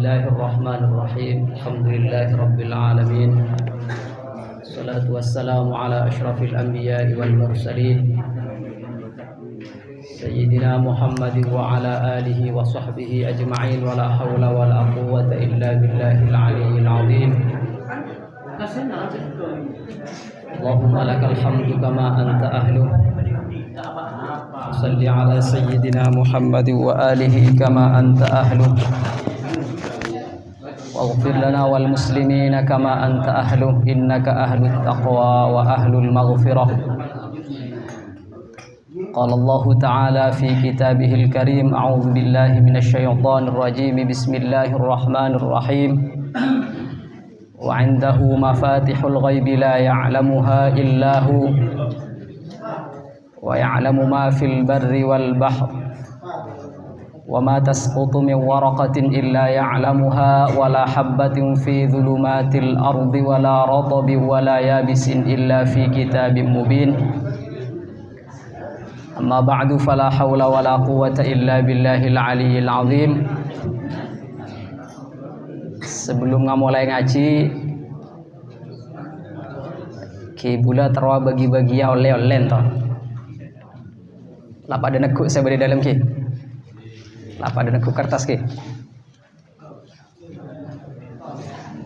Bismillahirrahmanirrahim. Alhamdulillahirabbil alamin. Wassalatu wassalamu ala asyrafil anbiya'i wal mursalin. Sayyidina Muhammadin wa ala alihi wa sahbihi ajma'in wa la hawla wa la quwwata illa billahil aliyyil azim. Allahumma lakal hamdu kama anta ahluh. Salli ala sayyidina Muhammadin wa alihi kama anta ahluh. Waghfir lana wal muslimina kama anta ahluh innaka ahlut taqwa wa ahlul maghfirah. Qala Allah ta'ala fi kitabihil karim a'udzu billahi minasy syaithanir rajim bismillahirrahmanirrahim. Wa 'indahu mafatihul ghaibi la ya'lamuha illa hu wa ya'lamu ma fil barri wal bahr. Wa ma tasqutu min waraqatin illa ya'lamuha wa la habbatin fi dhulumatil ardi wa la ratbin wa la yabisin illa fi kitabim mubin. Amma ba'du fala hawla wa la quwwata illa billahil aliyyil azim. Sebelum mulai ngaji ki bula terwa bagi-bagi oleh-oleh to. Lah pada nekuk saya di dalam ki. Apa ada nekuk kertas ke?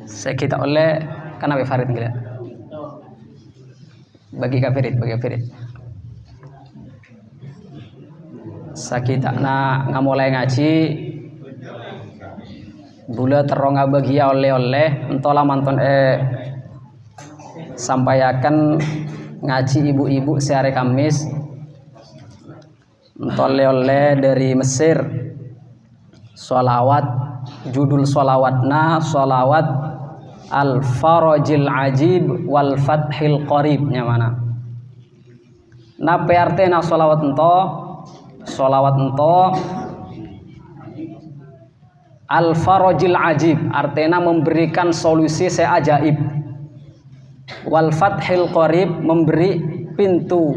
Saya kita oleh karena Farid gila. Bagi Farid, bagi Farid. Sakita na ngamulai ngaji. Bula terong bagi oleh-oleh entola manton sampaikan ngaji ibu-ibu sehari Kamis. Oleh-oleh dari Mesir. Sholawat, judul sholawatna sholawat al-farajil ajib wal fathil qarib nya mana. Na PRT na sholawat ento al-farajil ajib artinya memberikan solusi seajaib. Wal fathil qarib memberi pintu,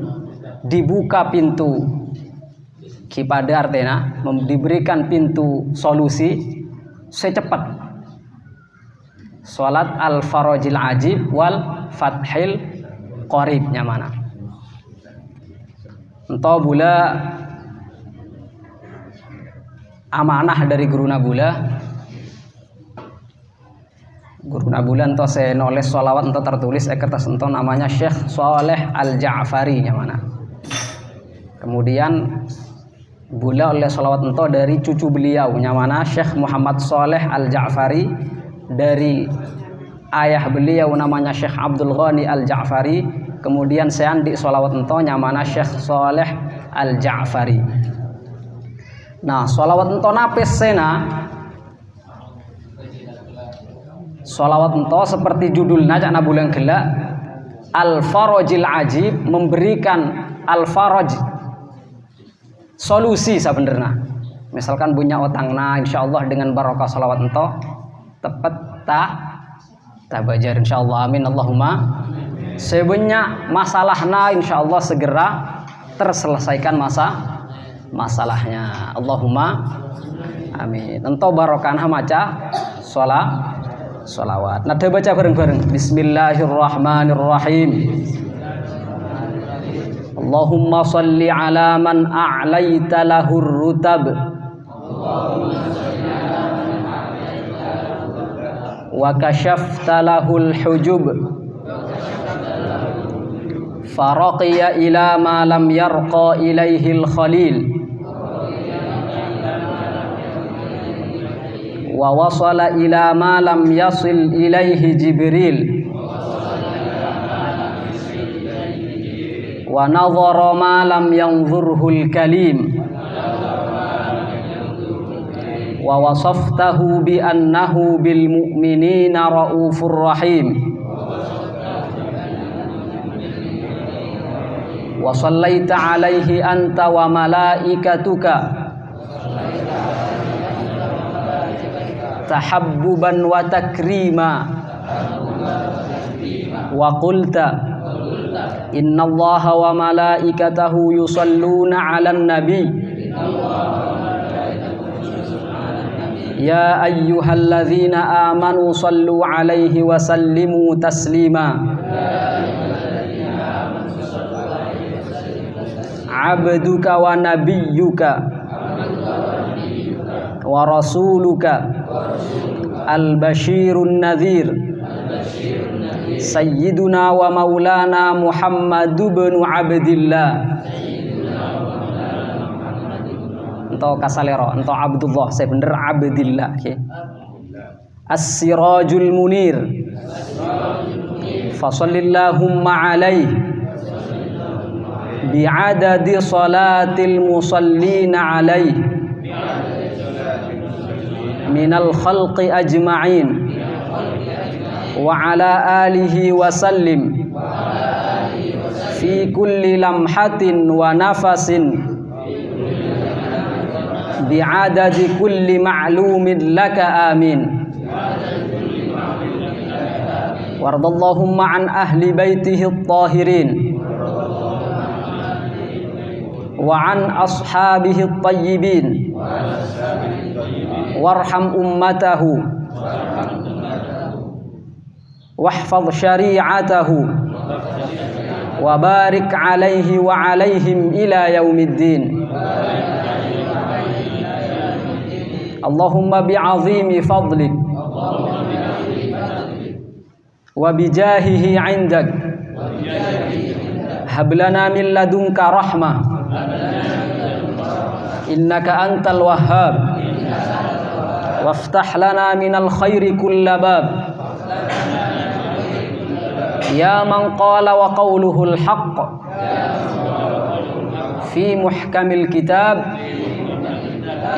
dibuka pintu. Kipada artinya diberikan pintu solusi secepat. Salat al-farajil ajib wal fathil qarib nya mana. Entah bula amanah dari guruna bula. Guruna bula entah saya nulis sholawat entah tertulis kertas entah namanya Syekh Saleh Al-Ja'fari nya mana. Kemudian bula oleh sholawat ento dari cucu beliau nyamana Syekh Muhammad Saleh Al-Ja'fari, dari ayah beliau namanya Syekh Abdul Ghani Al-Ja'fari, kemudian saya andi sholawat ento nyamana Syekh Saleh Al-Ja'fari. Nah sholawat ento napis sena sholawat ento seperti judulnya cak nabulang gelak al-farajil ajib, memberikan al-faraj solusi sebenarnya. Misalkan punya otangna insyaallah dengan barokah salawat ento tepat tak bajar insyaallah amin Allahumma. Sebenarnya masalahna insyaallah segera terselesaikan masalahnya Allahumma amin. Ento barokahna maca sholawat. Nah baca bareng-bareng bismillahirrahmanirrahim. Allahumma salli ala man a'laita lahur rutab wa kashafta lahul hujub faraqiya ila ma lam yarqa ilaihil khalil wa wasala ila ma lam yasil ilaihi jibril wa nadhara ma lam yanzurhul kalim wa wasaftahu bi annahu bil mu'minina raufur rahim wa sallaita alaihi anta wa malaikatuka tahabbuban wa takrima wa qulta innallaha wa malaikatahu yusalluna 'alan nabi يا أيها الذين آمنوا صلوا عليه وسلموا تسليما عبدك ونبيك ورسولك البشير النذير سيدنا ومولانا محمد بن عبد الله Ento kasalero, ento Abdullah, saya bener Abdillah. Okay. As-Sirajul Munir. Fasallillahumma alaih bi'adadi salatil musallina alaih minal khalqi ajma'in wa ala alihi wa sallim fi kulli lamhatin wa nafasin bi'adadi kulli ma'lumin laka amin wardallahumma an ahli baitihi at-tahirin wa an ashabihi at-tayyibin warham ummatahu wahfaz syari'atahu wa barik alaihi wa alaihim ila yaumiddin Allahumma bi'azimi fadlik wa bijahihi 'indak hab lana min ladunka rahmah innaka antal wahhab waftah lana minal khairi kulla bab ya man qala wa qawluhul haqq fi muhkamil kitab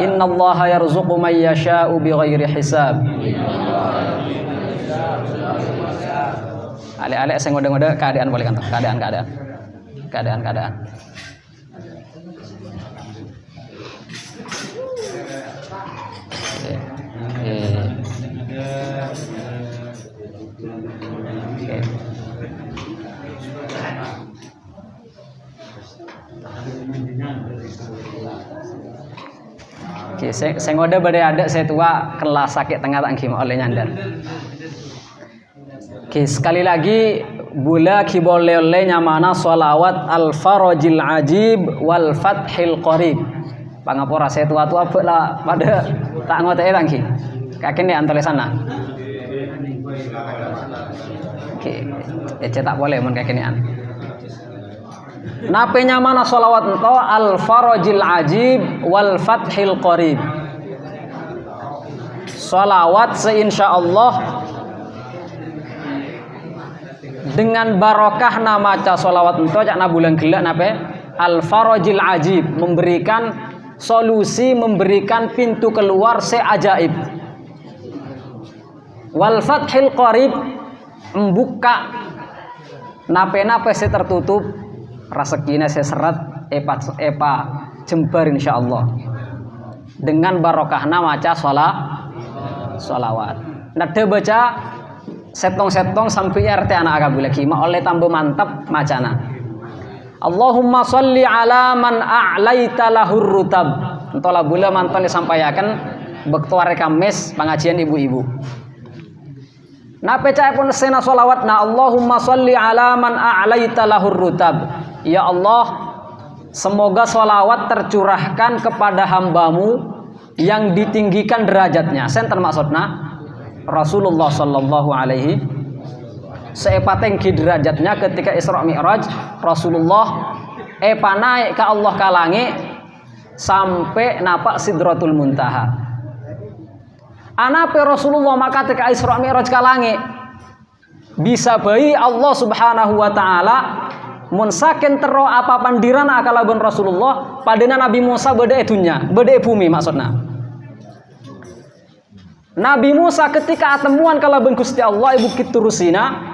innallaha yarzuqu man yasha'u bighairi hisab. Ale-ale saya ngode-ngode keadaan boleh kantor. Keadaan. Oke, saya ngode badai ada saya tua kelas sakit tengah tangkim oleh nyandar. Oke, sekali lagi bula kiboleh oleh nyamana sholawat al-farajil ajib wal fathil qarib. Pangapora saya tua-tua lah pada tak ngote tangki. Kakin di antara sana. Oke, cetak boleh mun kakinian. Napenya mana sholawat ento al-farajil ajib wal fathil qarib. Sholawat seinsyaallah dengan barokah nama maca sholawat ento cak na bulan gelak nape al-farajil ajib, memberikan solusi, memberikan pintu keluar seajaib. Wal fathil qarib, membuka nape-nape se tertutup, rezekine saya serat epa jembar insyaallah dengan barokahna maca sholawat. Nade baca setong-setong sampai RT anak agak lagi ma oleh tambah mantap macana. Allahumma sholli ala man a'laita lahur rutab. Entola bula mantan disampaikan bektu hari Kamis pengajian ibu-ibu. Nape cai pun sena sholawat na Allahumma sholli ala man a'laita lahur rutab. Ya Allah, semoga sholawat tercurahkan kepada hambamu yang ditinggikan derajatnya. Senten maksudna Rasulullah sallallahu alaihi seepatengki derajatnya ketika Isra Mi'raj. Rasulullah naik ke Allah kalangi sampai napak Sidratul Muntaha. Anape Rasulullah maka ketika Isra Mi'raj kalangi bisa bayi Allah Subhanahu wa taala mun saken tero apa pandiran akalabun Rasulullah padena Nabi Musa beda etunya, beda bumi maksudna. Nabi Musa ketika temuan kalabun Gusti Allah ibu kiturusina,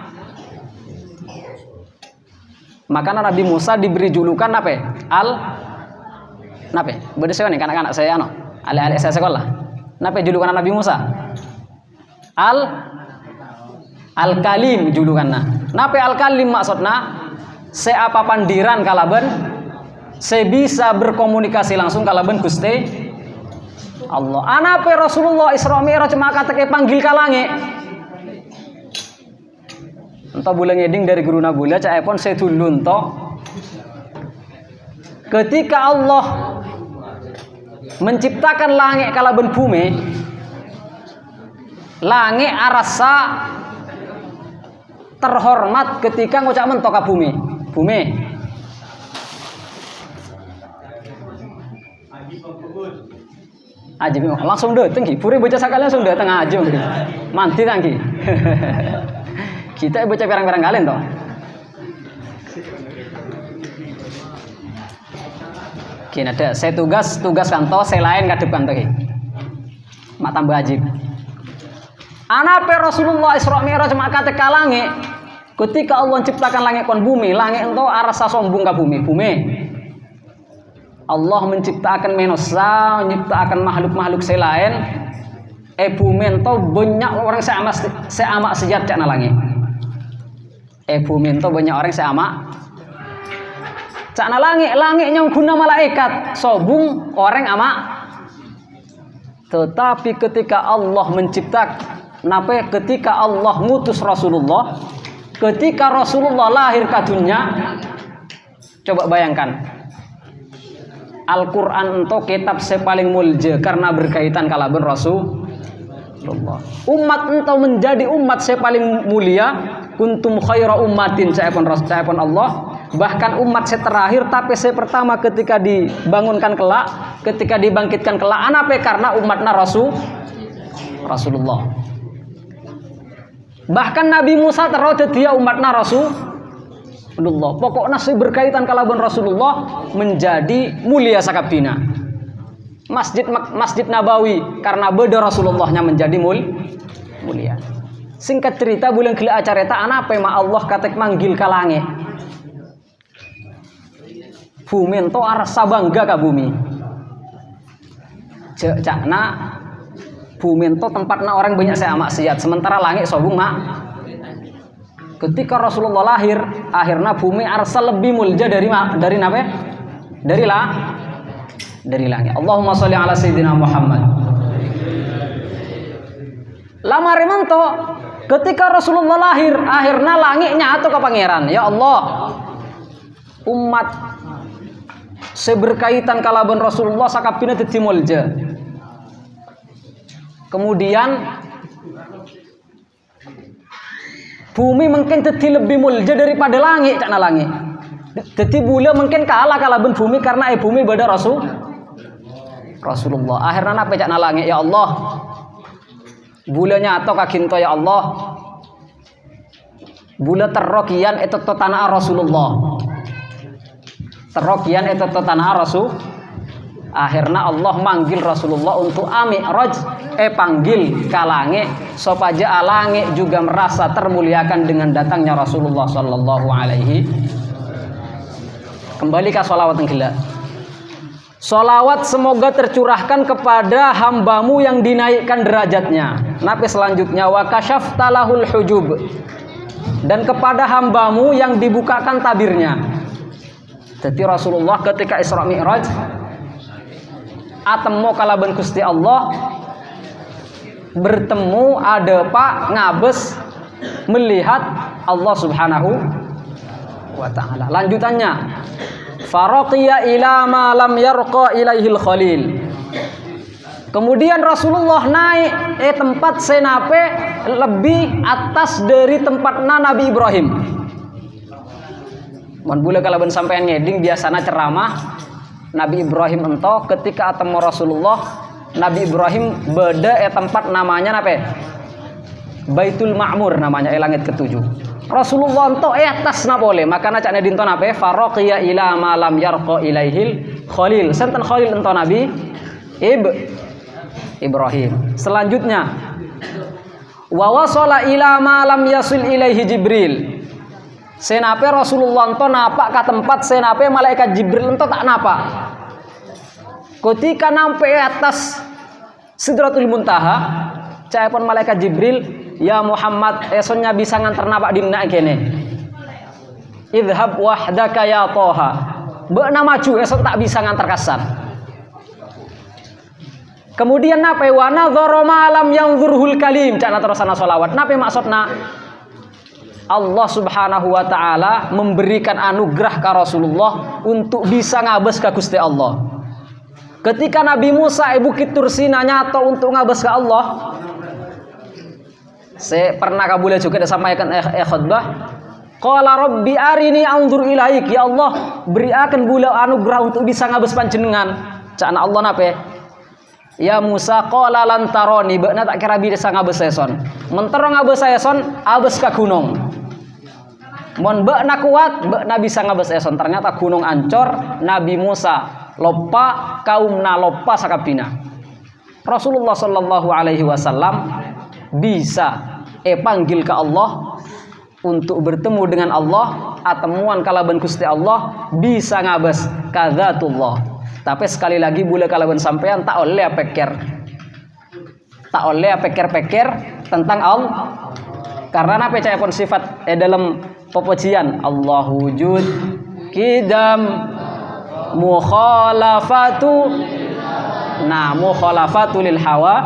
maka Nabi Musa diberi julukan apa? Nape? Beda saya nih anak-anak saya ale-ale saya sekolah. Nape julukan Nabi Musa? Al-Kalim julukanna. Nape Al-Kalim maksudna? Seapa pandiran kalaban, saya bisa berkomunikasi langsung kalaban Gusti Allah. Anape Rasulullah Isra Mi'raj maka teke panggil kalange. Entah bulan ngeding dari guruna bula cak epon sedulun to. Ketika Allah menciptakan langit kalaben bumi, langit arasa terhormat ketika ngucap mentok ka bumi. Bumi. Aji langsung dateng ki. Puri bocah sakalian langsung dateng aja. Manti tangki. Kita bocah perang-perang kalian toh. Kini ada saya tugas kantor, saya lain ngadep kantor ki. Mak tambah ajib. Anape Rasulullah Isra Mi'raj maka teka langit. Ketika Allah menciptakan langit kon bumi, langit ento arasa sombong ka bumi. Allah menciptakan manusia, menciptakan makhluk-makhluk selain. Bumi ento banyak orang seamak sejat cak na langit. Bumi ento banyak orang seamak cak na langit yang guna malaikat, sobung orang amak. Tetapi ketika Allah menciptakan, ketika Allah ngutus Rasulullah, ketika Rasulullah lahir ke dunia, coba bayangkan, Al-Quran itu kitab sepaling mulja karena berkaitan kalaben Rasulullah. Umat itu menjadi umat sepaling mulia. Kuntum khaira ummatin ca'apun Allah. Bahkan umat terakhir tapi pertama ketika dibangunkan kelak, ketika dibangkitkan kelak, anape karena umatna Rasulullah. Bahkan Nabi Musa terus dia umatna Rasulullah. Pokoknya berkaitan kalaban Rasulullah menjadi mulia sakabdina. Masjid Nabawi karena beda Rasulullahnya menjadi mulia. Singkat cerita bulan gila acara eta anape ma Allah katek manggil kalange. Bumi ento arsa bangga ka bumi. Cakna bumi ento tempatna orang banyak saya maksiat, sementara langit sobung mak. Ketika Rasulullah lahir, akhirnya bumi arsa lebih mulia dari nape? Dari langit. Allahumma sholli ala sayyidina Muhammad. Lama remanto ketika Rasulullah lahir, akhirnya langitnya atau ke pangeran. Ya Allah, umat seberkaitan kalaban Rasulullah sakapina dadi mulja. Kemudian bumi mungkin dadi lebih mulja daripada langit, cakna langit. Dadi bula mungkin kalah kalaban bumi karena bumi beda Rasulullah. Akhirnya napa cakna langit, ya Allah, bulanya atau kaginto ya Allah, bula terrokian itu tanah Rasulullah. Terrokian itu tanah Rasul. Akhirnya Allah manggil Rasulullah untuk Mi'raj, panggil kalange supaya alange juga merasa termuliakan dengan datangnya Rasulullah sallallahu alaihi. Kembali ke sholawat yang gila. Sholawat semoga tercurahkan kepada hambamu yang dinaikkan derajatnya. Nabi selanjutnya wa kasyafta lahul hujub, dan kepada hambamu yang dibukakan tabirnya. Jadi Rasulullah ketika Isra Mi'raj atemu kalaban Gusti Allah, bertemu ada pak ngabes melihat Allah Subhanahu wa taala. Lanjutannya faraqiya ila ma lam yarqa ilaihil khalil. Kemudian Rasulullah naik tempat senape lebih atas dari tempatnya Nabi Ibrahim. Mun bule kalaban sampean ngeding biasana ceramah Nabi Ibrahim ento ketika atemu Rasulullah, Nabi Ibrahim beda tempat namanya nape? Baitul Ma'mur namanya langit ketujuh. Rasulullah ento atas na boleh, makanya cakna dinto nape? Faraqiya ila ma lam yarqa ilaihil khalil. Senten khalil ento Nabi Ibrahim. Selanjutnya wa wasala ila ma lam yasil ilaihi Jibril. Senape Rasulullah ento napak ke tempat senape malaikat Jibril ento tak napak. Ketika nampe atas Sidratul Muntaha, caipun malaikat Jibril, ya Muhammad, esonnya bisa nganter napak dimna kene. Idhab wahdaka ya Toha. Beuna maju eson tak bisa nganter kasan. Kemudian napa wa nadzara ma lam yanzurhul kalim, cakna terusana selawat. Napa maksudna? Allah Subhanahu wa taala memberikan anugerah ka Rasulullah untuk bisa ngabes ka Gusti Allah. Ketika Nabi Musa Bukit Tursina nyato untuk ngabes ka Allah, saya pernah kabulnya juga disampaikan khutbah. Qala rabbi arini anzur ilaik, ya Allah beriakan bula anugerah untuk bisa ngabes panjenengan. Cakna Allah napa? Ya Musa qala lan taroni, beuna tak kira bisa ngabes saeson. Mentero ngabes saeson abes ka gunung. Mun beuna kuat, beuna bisa ngabes saeson. Ternyata gunung ancor, Nabi Musa lopa, kaumna lopa sakabina. Rasulullah sallallahu alaihi wasallam bisa panggil ke Allah untuk bertemu dengan Allah, atemuan kalaban Gusti Allah bisa ngabes kadzatullah. Tapi sekali lagi boleh kalaban sampean tak oleh pikir tentang Allah, karena apa caya pun sifat dalam pepujian Allah wujud kidam mukhalafatu lil hawa,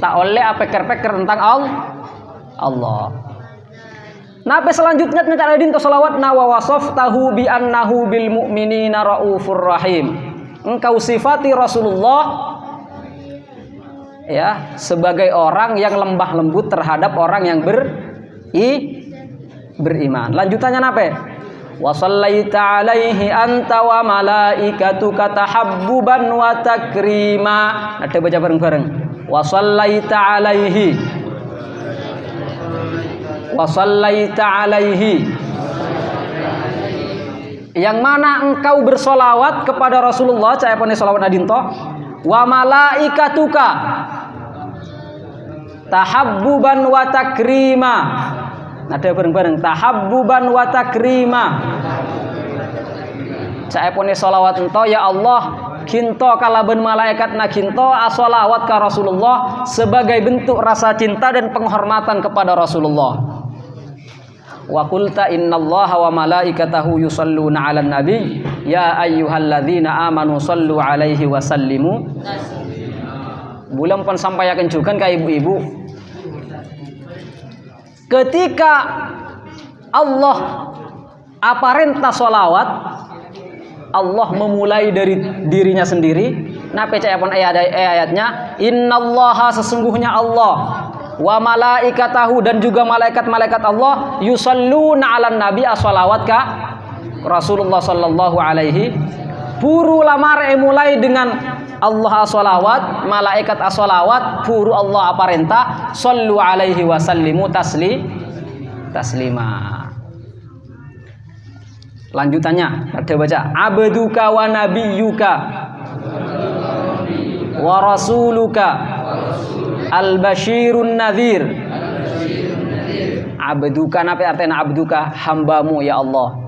tak oleh pikir tentang Allah. Nabi selanjutnya cara dinto salawat wa wasaftahu bi annahu bil mu'minina raufur rahim. Engkau sifati Rasulullah ya sebagai orang yang lembah lembut terhadap orang yang beriman. Lanjutannya napa? Wa sallaita alaihi anta wa malaikatuka tahabbuban wa takrima. Ada baca bareng-bareng. Wa sallaita alaihi. Wa sallaita alaihi. Yang mana engkau bersolawat kepada Rasulullah, caya pone solawat nadinto, wa malaikatuka tahabbuban wa takrima. Nada bareng-bareng, tahabbuban wa takrima. Caya pone solawat ento, ya Allah kinto kalaban malaikat na kinto asolawat ka Rasulullah sebagai bentuk rasa cinta dan penghormatan kepada Rasulullah. Wa qulta innallaha wa malaikatahu yusalluna 'alan nabi ya ayyuhalladzina amanu sallu 'alaihi wa sallimu. Bulan pun sampaikan juga ke ibu-ibu, ketika Allah aparenta sholawat, Allah memulai dari dirinya sendiri. Napa caya pun ayatnya, innallaha sesungguhnya Allah wa malaikatahu dan juga malaikat-malaikat Allah yusalluna 'alan nabi as-shalawat ka Rasulullah sallallahu alaihi. Puru lamar mulai dengan Allah as-shalawat, malaikat as-shalawat, puru Allah aparenta sallu alaihi wa sallimu taslima. Lanjutannya ada baca abduka wa nabiyyuka wa rasuluka al-basyirun nadhir. Abduka napa artinya abduka? Hambamu ya Allah.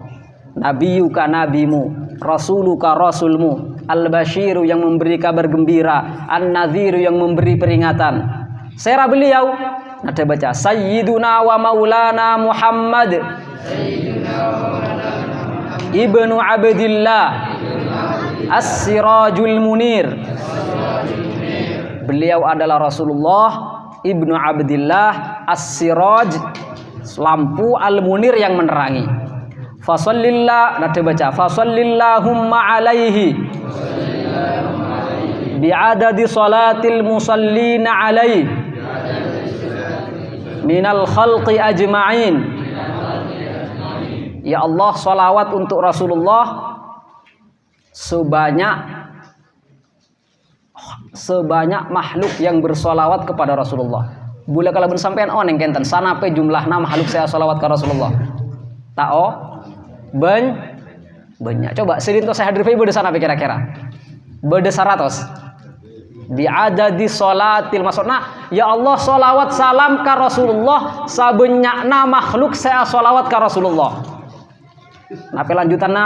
Nabiyuka nabimu, rasuluka rasulmu, al-basyiru yang memberi kabar gembira, an-nadhiru yang memberi peringatan. Sera beliau ada baca sayyiduna wa maulana Muhammad ibnu Abdillah as-sirajul munir. Beliau adalah Rasulullah ibnu Abdillah as-siraj, lampu al-munir yang menerangi. Fasallillah, nanti baca fasallillahumma alaihi bi'adadi salatil musallina alaihi minal khalqi ajma'in. Ya Allah, salawat untuk Rasulullah sebanyak makhluk yang bersolawat kepada Rasulullah. Bula kalau bersampean oneng kenten sanape jumlahna makhluk saya solawat ke Rasulullah. Ta'o banyak. Coba sedinto saya hadir beda sanape kira-kira. Beda 100. Bi'adadi sholatil, maksudna ya Allah solawat salam ke Rasulullah sabanyakna makhluk saya solawat ke Rasulullah. Nape lanjutanna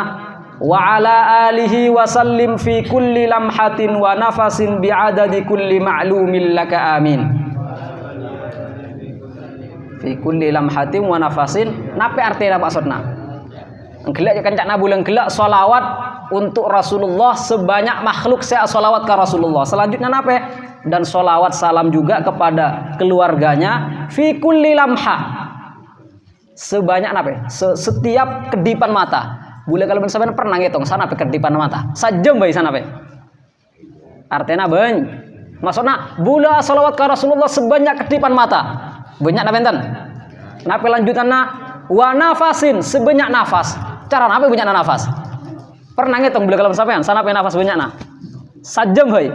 wa ala alihi wa sallim fi kulli lamhatin wa nafasin bi'adadi kulli ma'lumin laka amin. Fi kulli lamhatin wa nafasin, nape artinya maksudna? Gelak kencana bulan gelak solawat untuk Rasulullah sebanyak makhluk saya solawat ke Rasulullah. Selanjutnya nape? dan sholawat salam juga kepada keluarganya fi kulli lamha, sebanyak apa? Setiap kedipan mata. Boleh kalau sampean pernah ngitung sana pe kedipan mata. Sajam bae sana pe. Artinya banyak. Maksudnya bula sholawat ke Rasulullah sebanyak kedipan mata. Banyak apa enten? Napa lanjutannya wa nafasin, sebanyak nafas. Cara apa banyak nafas? Pernah ngitung boleh kalau sampean sana pe nafas banyakna? Sajam bae.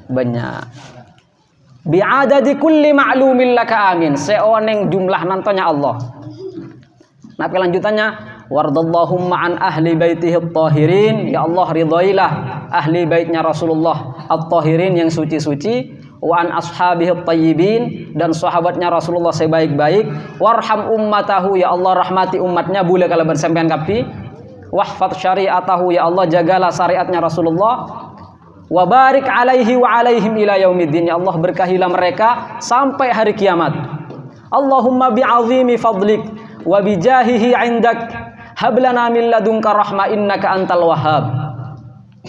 Banyak. Bi'adadi kulli ma'lumin laka amin, seoneng jumlah nantonya Allah. Nah kelanjutannya wardallahumma an ahli baitihi at-tahirin, ya Allah ridailah ahli baitnya Rasulullah at-tahirin yang suci-suci, wa an ashabihi at-tayyibin, dan sahabatnya Rasulullah sebaik-baik, warham ummatahu, ya Allah rahmati umatnya, boleh kalau bersampean kapi, wahfaz syariatahu, ya Allah jagalah syariatnya Rasulullah, wa barik alaihi wa alaihim ila yaumiddin, ya Allah berkahilah mereka sampai hari kiamat. Allahumma bi'azimi fadlik wa bijahihi indak hablana min ladunka rahmah innaka antal wahhab.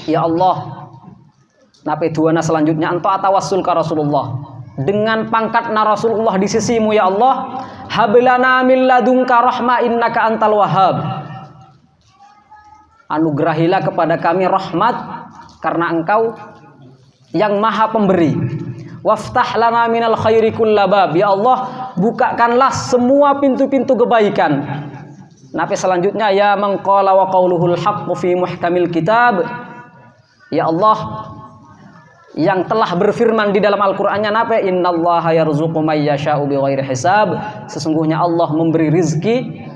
Ya Allah, nape duana selanjutnya ento atawassul ka Rasulullah dengan pangkatna Rasulullah di sisimu, ya Allah, hablana min ladunka rahmah innaka antal wahhab, anugerahilah kepada kami rahmat karena engkau yang maha pemberi. Waftah lana minal khairi kullabab, ya Allah bukakanlah semua pintu-pintu kebaikan. Nabi selanjutnya ya mangqala wa qauluhul haqqu fi muhkamil kitab, ya Allah yang telah berfirman di dalam Al-Qur'annya nape innallaha yarzuqu may yasha'u bighairi hisab, sesungguhnya Allah memberi rizki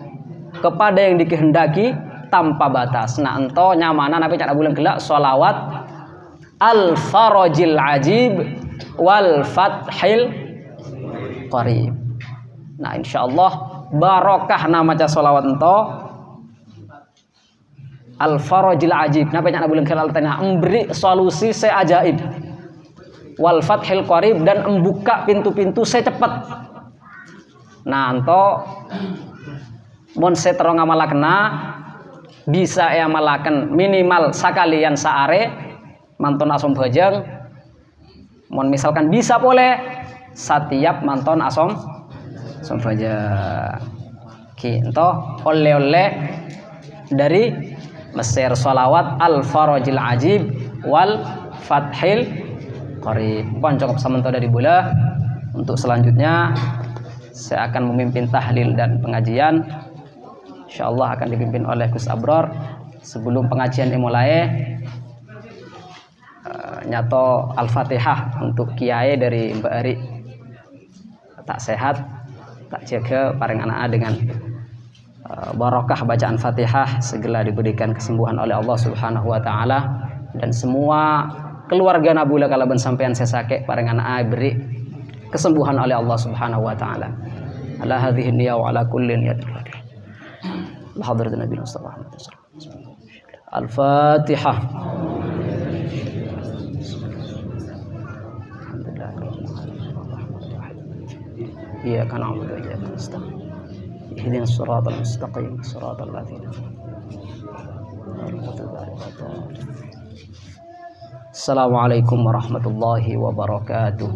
kepada yang dikehendaki tanpa batas. Nah ento nyamana nabi cak bulan gelak sholawat al-farajil ajib wal fathil qarib. Nah insyaallah barokah nama cak sholawat ento al-farajil ajib, nabi cak bulan gelak memberi solusi seajaib, wal fathil qarib, dan membuka pintu-pintu secepat. Nah ento mun seterong ngamalakna bisa ya malakan minimal sakalian saare manton asom bajang, mon misalkan bisa boleh setiap manton asom bajang kinto oleh-oleh dari Mesir sholawat al-farajil ajib wal fathil qarib. Pun cukup sementara dari bola. Untuk selanjutnya saya akan memimpin tahlil dan pengajian, insyaallah akan dipimpin oleh Gus Abror. Sebelum pengajian dimulai, nyato Al-Fatihah untuk kiai dari Mbak Ari tak sehat, tak jaga paring anak dengan barokah bacaan Fatihah segera diberikan kesembuhan oleh Allah Subhanahu wa taala, dan semua keluarga nabula kalaban sampean sesake paring anak beri kesembuhan oleh Allah Subhanahu wa taala. Ala hadhihi niyya wa ala kulli niyatin. بحضرة النبي المصطفى محمد صلى الله عليه وسلم. الفاتحة. الحمد لله رب العالمين الرحمن الرحيم إياك نعبد وإياك نستعين اهدنا الصراط المستقيم صراط الذين أنعمت عليهم. السلام عليكم ورحمة الله وبركاته.